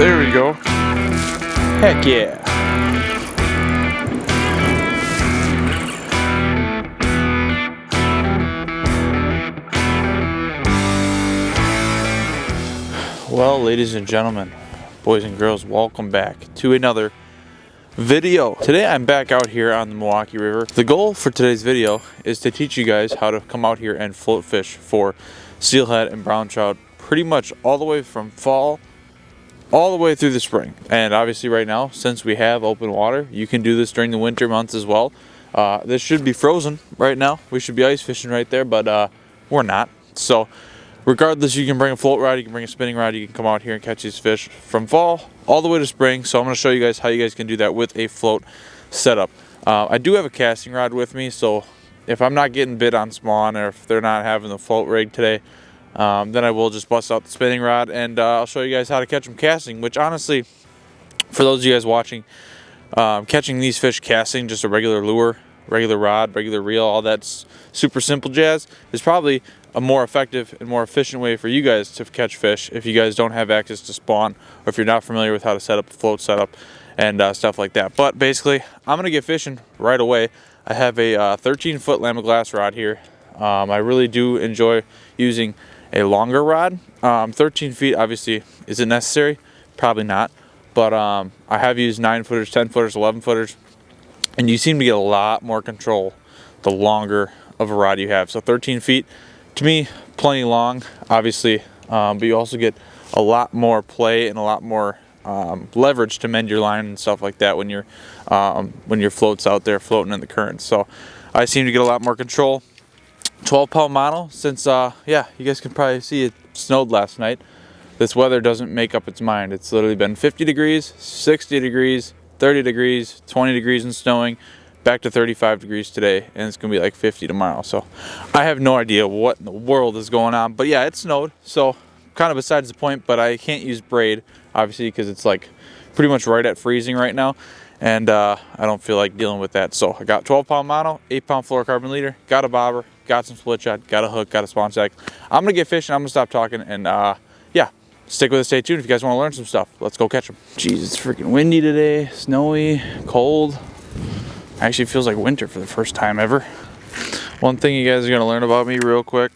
There we go. Heck yeah. Well, ladies and gentlemen, boys and girls, welcome back to another video. Today I'm back out here on the Milwaukee River. The goal for today's video is to teach you guys how to come out here and float fish for steelhead and brown trout pretty much all the way from fall all the way through the spring. And obviously right now, since we have open water, you can do this during the winter months as well. This should be frozen right now. We should be ice fishing right there, but we're not. So regardless, you can bring a float rod, you can bring a spinning rod, you can come out here and catch these fish from fall all the way to spring. So I'm going to show you guys how you guys can do that with a float setup. I do have a casting rod with me, so if I'm not getting bit on spawn or if they're not having the float rig today, then I will just bust out the spinning rod and I'll show you guys how to catch them casting, which honestly, for those of you guys watching, catching these fish casting, just a regular lure, regular rod, regular reel, all that super simple jazz is probably a more effective and more efficient way for you guys to catch fish if you guys don't have access to spawn or if you're not familiar with how to set up a float setup and stuff like that. But basically, I'm going to get fishing right away. I have a 13-foot Lamiglass rod here. I really do enjoy using a longer rod. 13 feet obviously isn't necessary, probably not, but I have used 9-footers, 10-footers, 11-footers, and you seem to get a lot more control the longer of a rod you have. So 13 feet to me, plenty long, obviously, but you also get a lot more play and a lot more leverage to mend your line and stuff like that when your float's out there floating in the current. So I seem to get a lot more control. 12-pound mono, since yeah, you guys can probably see it snowed last night. This weather doesn't make up its mind. It's literally been 50 degrees, 60 degrees, 30 degrees, 20 degrees and snowing, back to 35 degrees today, and it's gonna be like 50 tomorrow. So I have no idea what in the world is going on, but yeah, it snowed, so kind of besides the point. But I can't use braid obviously because it's like pretty much right at freezing right now, and I don't feel like dealing with that. So I got 12-pound mono, 8-pound fluorocarbon leader, got a bobber, got some split shot, got a hook, got a spawn sack. I'm gonna get fishing. I'm gonna stop talking and yeah, stick with us, stay tuned if you guys want to learn some stuff. Let's go catch them. Jeez, it's freaking windy today, snowy, cold. Actually feels like winter for the first time ever. One thing you guys are gonna learn about me real quick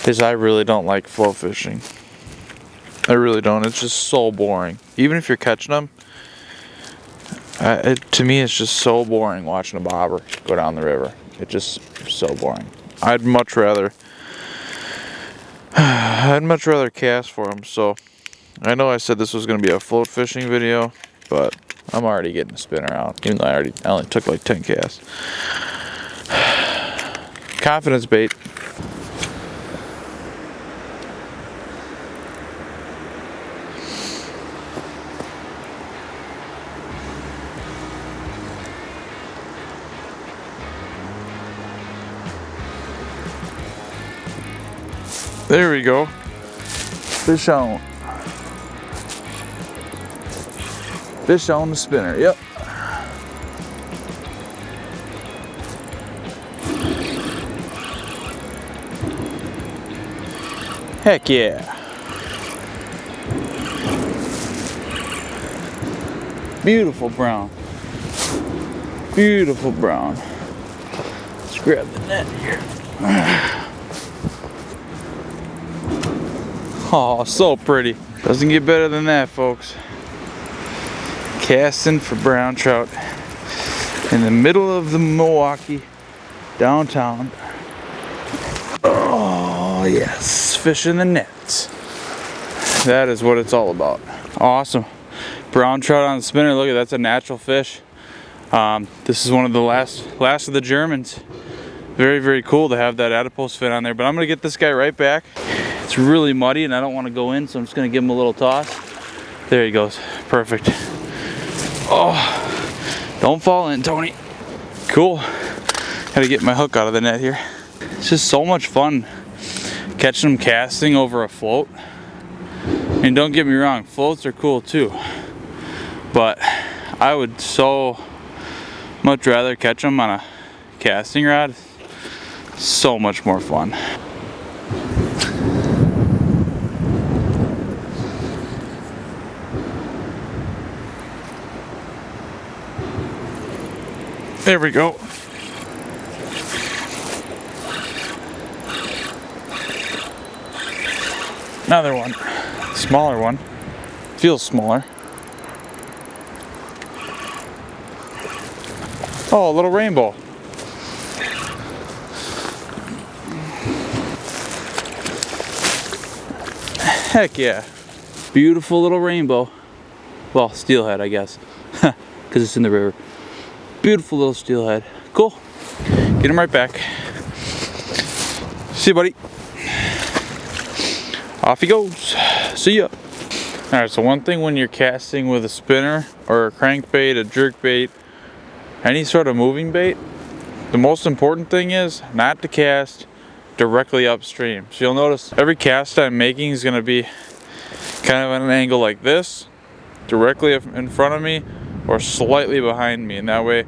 is I really don't like float fishing. I really don't. It's just so boring. Even if you're catching them, to me it's just so boring watching a bobber go down the river. It's just so boring. I'd much rather cast for them. So I know I said this was gonna be a float fishing video, but I'm already getting a spin around, even though I only took like 10 casts. Confidence bait. There we go. Fish on. Fish on the spinner, yep. Heck yeah. Beautiful brown. Beautiful brown. Let's grab the net here. Oh, so pretty. Doesn't get better than that, folks. Casting for brown trout in the middle of the Milwaukee downtown. Oh yes, fish in the nets. That is what it's all about. Awesome. Brown trout on the spinner. Look at that's a natural fish. This is one of the last of the Germans. Very, very cool to have that adipose fin on there. But I'm gonna get this guy right back. It's really muddy and I don't want to go in, so I'm just gonna give him a little toss. There he goes. Perfect. Oh, don't fall in, Tony. Cool. Gotta get my hook out of the net here. It's just so much fun catching them casting over a float. And don't get me wrong, floats are cool too. But I would so much rather catch them on a casting rod. So much more fun. All There we go. Another one. Smaller one. Feels smaller. Oh, a little rainbow. Heck yeah. Beautiful little rainbow. Well, steelhead, I guess. Because it's in the river. Beautiful little steelhead. Cool. Get him right back. See you, buddy. Off he goes. See ya. Alright, so one thing when you're casting with a spinner or a crankbait, a jerkbait, any sort of moving bait, the most important thing is not to cast directly upstream. So you'll notice every cast I'm making is going to be kind of at an angle like this, directly in front of me or slightly behind me, and that way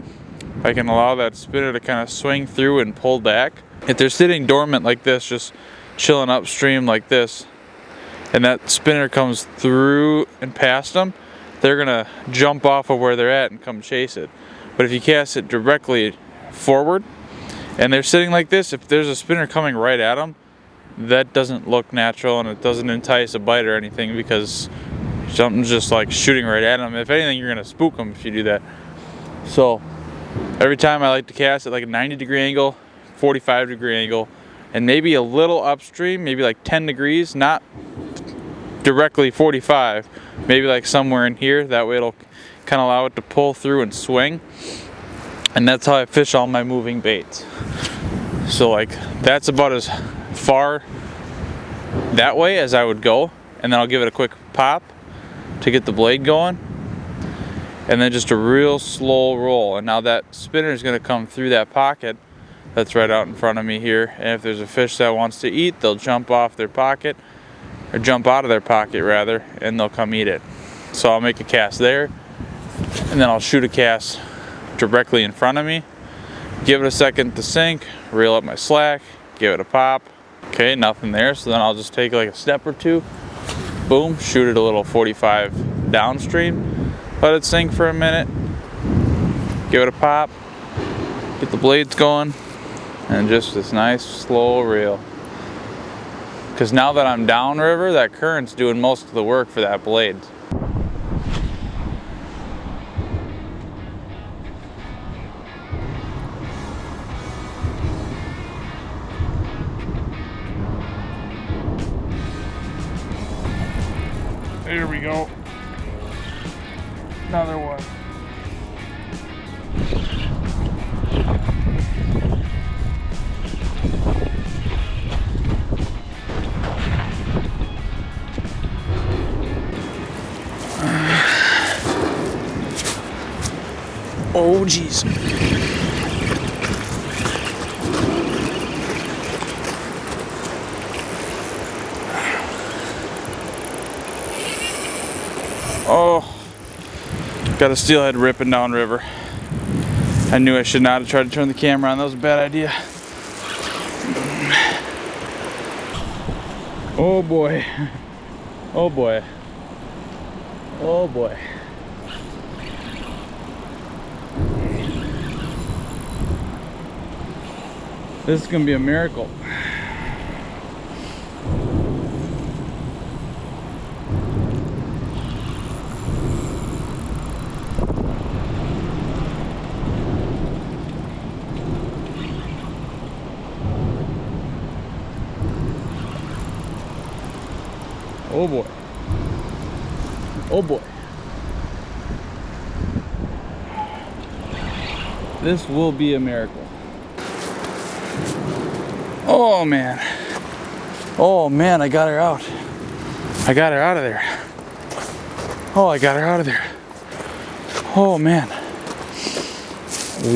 I can allow that spinner to kind of swing through and pull back. If they're sitting dormant like this, just chilling upstream like this, and that spinner comes through and past them, they're gonna jump off of where they're at and come chase it. But if you cast it directly forward and they're sitting like this, if there's a spinner coming right at them, that doesn't look natural and it doesn't entice a bite or anything, because something's just like shooting right at them. If anything, you're gonna spook them if you do that. So every time I like to cast at like a 90-degree angle, 45-degree angle, and maybe a little upstream, maybe like 10 degrees, not directly 45, maybe like somewhere in here. That way it'll kind of allow it to pull through and swing. And that's how I fish all my moving baits. So like that's about as far that way as I would go, and then I'll give it a quick pop to get the blade going, and then just a real slow roll. And now that spinner is going to come through that pocket that's right out in front of me here, and if there's a fish that wants to eat, they'll jump off their pocket, or jump out of their pocket rather, and they'll come eat it. So I'll make a cast there, and then I'll shoot a cast directly in front of me, give it a second to sink, reel up my slack, give it a pop. Okay, nothing there, so then I'll just take like a step or two, boom, shoot it a little 45 downstream, let it sink for a minute, give it a pop, get the blades going, and just this nice slow reel. Because now that I'm downriver, that current's doing most of the work for that blade. There we go. Another one. Oh, geez. Oh, got a steelhead ripping down river. I knew I should not have tried to turn the camera on. That was a bad idea. Oh boy. Oh boy. Oh boy. This is gonna be a miracle. Oh boy. Oh boy. This will be a miracle. Oh man. Oh man, I got her out. I got her out of there. Oh, I got her out of there. Oh man.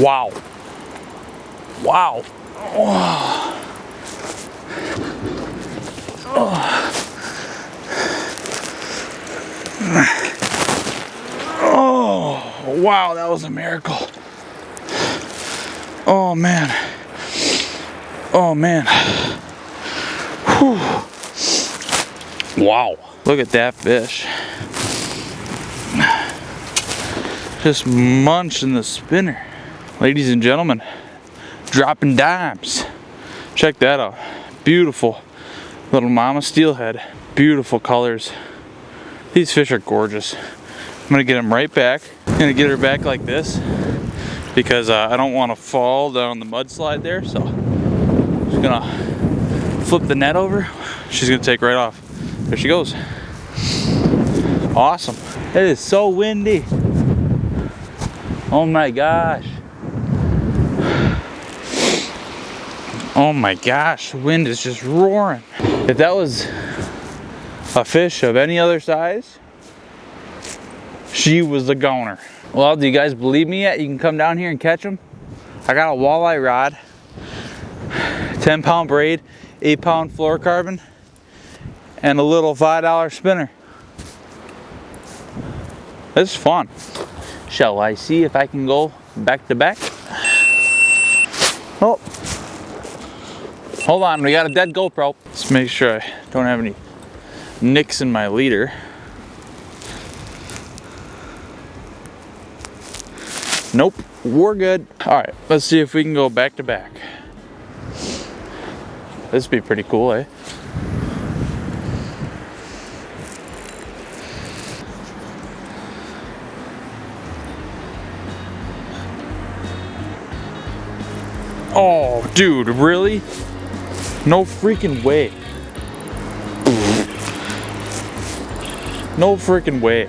Wow. Wow. Oh. Oh, wow, that was a miracle. Oh man. Oh man. Whew. Wow. Look at that fish. Just munching the spinner. Ladies and gentlemen, dropping dimes. Check that out. Beautiful little mama steelhead. Beautiful colors. These fish are gorgeous. I'm gonna get them right back. I'm gonna get her back like this because I don't want to fall down the mudslide there. So I'm just gonna flip the net over. She's gonna take right off. There she goes. Awesome. It is so windy. Oh my gosh. Oh my gosh, the wind is just roaring. If that was a fish of any other size, she was the goner. Well, do you guys believe me yet? You can come down here and catch them. I got a walleye rod, 10-pound braid, 8-pound fluorocarbon, and a little $5 spinner. This is fun. Shall I see if I can go back to back? Oh. Hold on, we got a dead GoPro. Let's make sure I don't have any nicks in my leader. Nope, we're good. All right, let's see if we can go back to back. This would be pretty cool, eh? Oh, dude, really? No freaking way. No freaking way.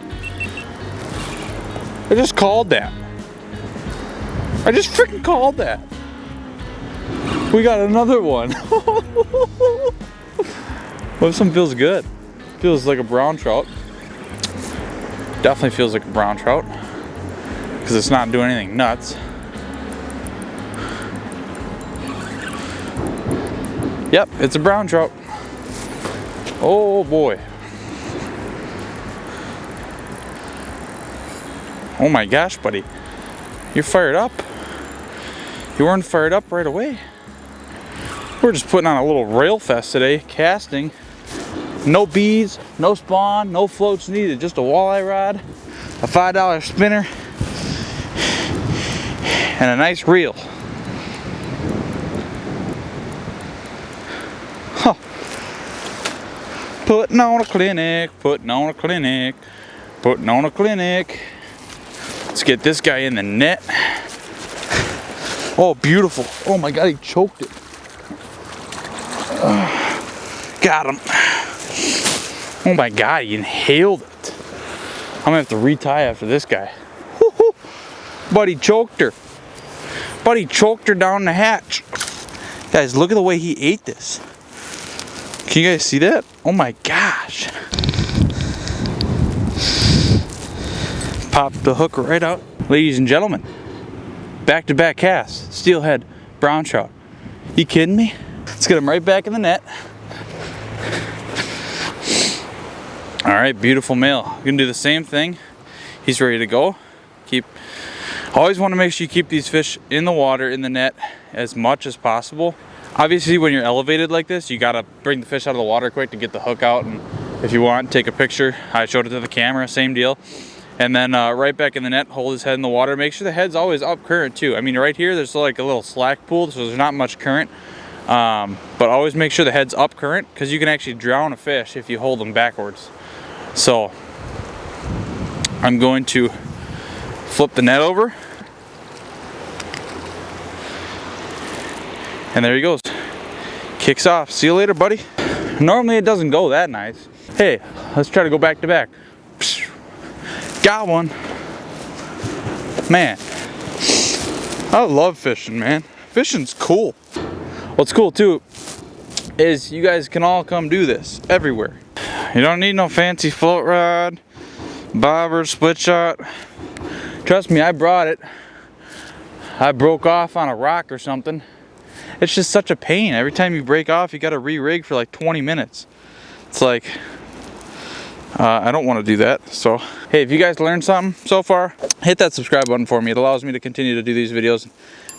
I just called that. I just freaking called that. We got another one. Well, this one feels good. Feels like a brown trout. Definitely feels like a brown trout. Because it's not doing anything nuts. Yep, it's a brown trout. Oh boy. Oh my gosh, buddy. You're fired up. You weren't fired up right away. We're just putting on a little rail fest today, casting. No beads, no spawn, no floats needed. Just a walleye rod, a $5 spinner, and a nice reel. Huh. Putting on a clinic, putting on a clinic, putting on a clinic. Let's get this guy in the net. Oh, beautiful. Oh my God, he choked it. Got him. Oh my God, he inhaled it. I'm gonna have to retie after this guy. Woo-hoo. Buddy choked her. Buddy choked her down the hatch. Guys, look at the way he ate this. Can you guys see that? Oh my gosh. Popped the hook right out. Ladies and gentlemen, back-to-back cast. Steelhead, brown trout. You kidding me? Let's get him right back in the net. All right, beautiful male. We're gonna do the same thing. He's ready to go. Always want to make sure you keep these fish in the water, in the net, as much as possible. Obviously, when you're elevated like this, you gotta bring the fish out of the water quick to get the hook out, and if you want, take a picture. I showed it to the camera, same deal. And then right back in the net, hold his head in the water. Make sure the head's always up current too. I mean, right here, there's like a little slack pool, so there's not much current. But always make sure the head's up current, because you can actually drown a fish if you hold them backwards. So I'm going to flip the net over. And there he goes. Kicks off. See you later, buddy. Normally it doesn't go that nice. Hey, let's try to go back to back. Got one. Man, I love fishing, man. Fishing's cool. What's cool too is you guys can all come do this everywhere. You don't need no fancy float rod, bobber, split shot. Trust me, I brought it. I broke off on a rock or something. It's just such a pain. Every time you break off, you gotta re-rig for like 20 minutes. It's like, I don't want to do that. So, hey, if you guys learned something so far, hit that subscribe button for me. It allows me to continue to do these videos,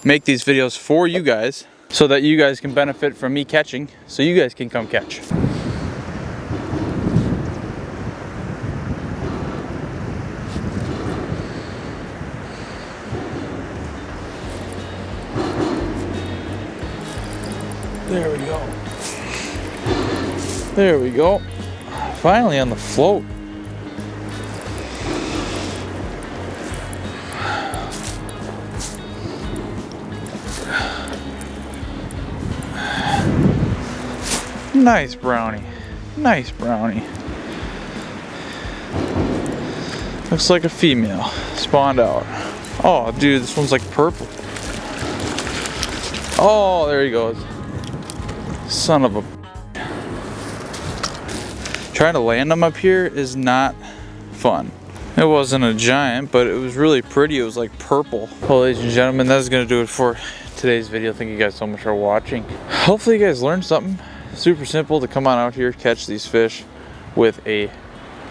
make these videos for you guys, so that you guys can benefit from me catching, so you guys can come catch. There we go. Finally on the float. Nice brownie. Nice brownie. Looks like a female. Spawned out. Oh, dude, this one's like purple. Oh, there he goes. Son of a... Trying to land them up here is not fun. It wasn't a giant, but it was really pretty. It was like purple. Well, ladies and gentlemen, that's gonna do it for today's video. Thank you guys so much for watching. Hopefully you guys learned something. Super simple to come on out here, catch these fish with a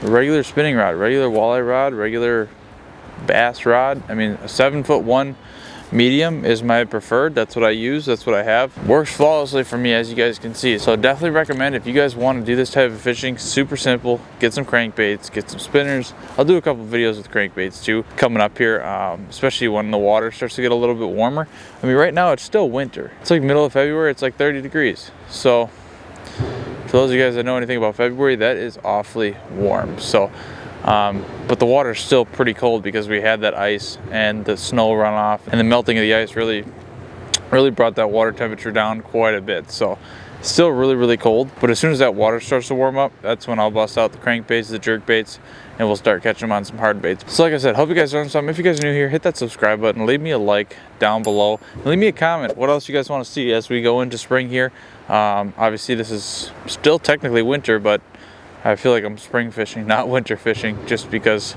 regular spinning rod, regular walleye rod, regular bass rod. I mean, a 7'1" medium is my preferred. That's what I use. That's what I have. Works flawlessly for me, as you guys can see. So definitely recommend if you guys want to do this type of fishing. Super simple. Get some crankbaits, get some spinners. I'll do a couple videos with crankbaits too coming up here, especially when the water starts to get a little bit warmer. I mean, right now it's still winter. It's like middle of February. It's like 30 degrees. So for those of you guys that know anything about February, that is awfully warm. So but the water's still pretty cold because we had that ice and the snow runoff, and the melting of the ice really brought that water temperature down quite a bit. So still really cold, but as soon as that water starts to warm up, that's when I'll bust out the crankbaits, the jerk baits, and we'll start catching them on some hard baits. So like I said, hope you guys learned something. If you guys are new here, hit that subscribe button, leave me a like down below, and leave me a comment what else you guys want to see as we go into spring here. Obviously this is still technically winter, but I feel like I'm spring fishing, not winter fishing, just because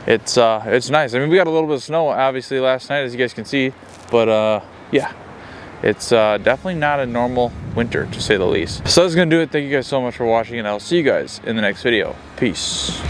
it's nice. I mean, we got a little bit of snow obviously last night, as you guys can see, but yeah, it's definitely not a normal winter, to say the least. So that's gonna do it. Thank you guys so much for watching, and I'll see you guys in the next video. Peace.